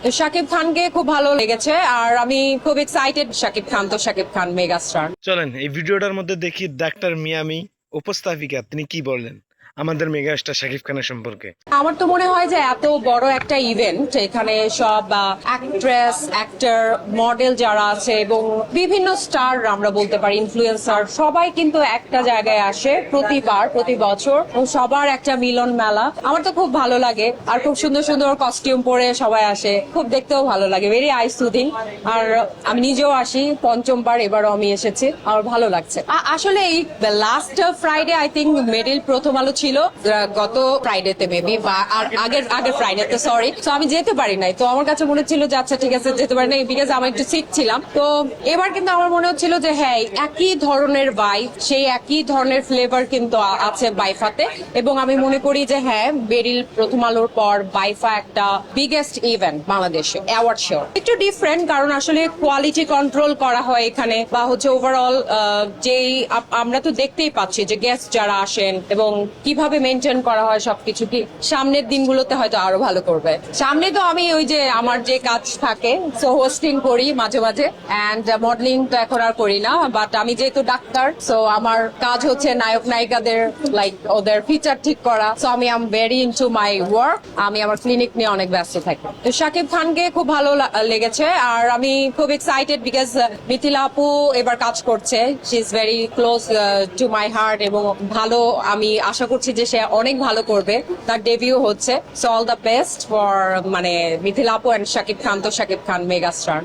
শাকিব খানকে খুব ভালো লেগেছে আর আমি খুব এক্সাইটেড। শাকিব খান তো শাকিব খান মেগা স্টার। চলেন এই ভিডিওটার মধ্যে দেখি ডাক্তার মিয়ামি উপস্থাপিকা তিনি কি বললেন আমাদের মেগাস্টার শাকিব খানের সম্পর্কে। আমার তো মনে হয় যে এত বড় একটা ইভেন্ট, এখানে সব অ্যাক্ট্রেস অ্যাক্টর মডেল যারা আছে এবং বিভিন্ন স্টার আমরা বলতে পারি ইনফ্লুয়েন্সার সবাই কিন্তু একটা জায়গায় আসে প্রতিবার প্রতি বছর ও সবার একটা মিলন মেলা। আমার তো খুব ভালো লাগে আর খুব সুন্দর সুন্দর কস্টিউম পরে সবাই আসে, খুব দেখতেও ভালো লাগে, ভেরি আই সুদিং। আর আমি নিজেও আসি পঞ্চমবার, এবারও আমি এসেছি, আমার ভালো লাগছে। আসলে এই last Friday I think medal প্রথম আলো ছিল, গত ফ্রাইডেতে মেবি বা আগের ফ্রাইডেতে, সরি। তো আমি যেতে পারি নাই, তো আমার কাছে মনে ছিল যে আচ্ছা ঠিক আছে যেতে পারি নাই বিকজ আমি একটু সিক ছিলাম। তো এবার কিন্তু আমার মনে হচ্ছিল যে হ্যাঁ একই ধরনের ভাইব, সেই একই ধরনের ফ্লেভার কিন্তু আছে বাইফাতে। এবং আমি মনে করি যে হ্যাঁ বেরিল প্রথম আলোর পর বাইফা একটা বিগেস্ট ইভেন্ট বাংলাদেশে অ্যাওয়ার্ড শো। একটু ডিফারেন্ট কারণ আসলে কোয়ালিটি কন্ট্রোল করা হয় এখানে, বা হচ্ছে ওভারঅল যেই আমরা তো দেখতেই পাচ্ছি যে গেস্ট যারা আসেন এবং কিভাবে মেনটেন করা হয় সবকিছু। কি সামনের দিনগুলোতে হয়তো আরো ভালো করবে। সামনে তো আমি ওই যে আমার যে কাজ থাকে, সো হোস্টিং করি মাঝে মাঝে, অ্যান্ড মডেলিং তো এখন আর করি না, বাট আমি যেহেতু ডাক্তার সো আমার কাজ হচ্ছে নায়ক নায়িকাদের লাইক ওদের ফিচার ঠিক করা। সো আমি আম ভেরি ইনটু মাই ওয়ার্ক, আমি আমার ক্লিনিক নিয়ে অনেক ব্যস্ত থাকি। তো শাকিব খানকে খুব ভালো লেগেছে আর আমি খুব এক্সাইটেড বিকজ মিথিলা আপু এবার কাজ করছে, she is very close to my heart এবং ভালো, আমি আশা করছি যে সে অনেক ভালো করবে। তার ডেবিউ হচ্ছে, so all the best for মানে মিথিলা আপু এন্ড শাকিব খান তো শাকিব খান মেগা স্টার।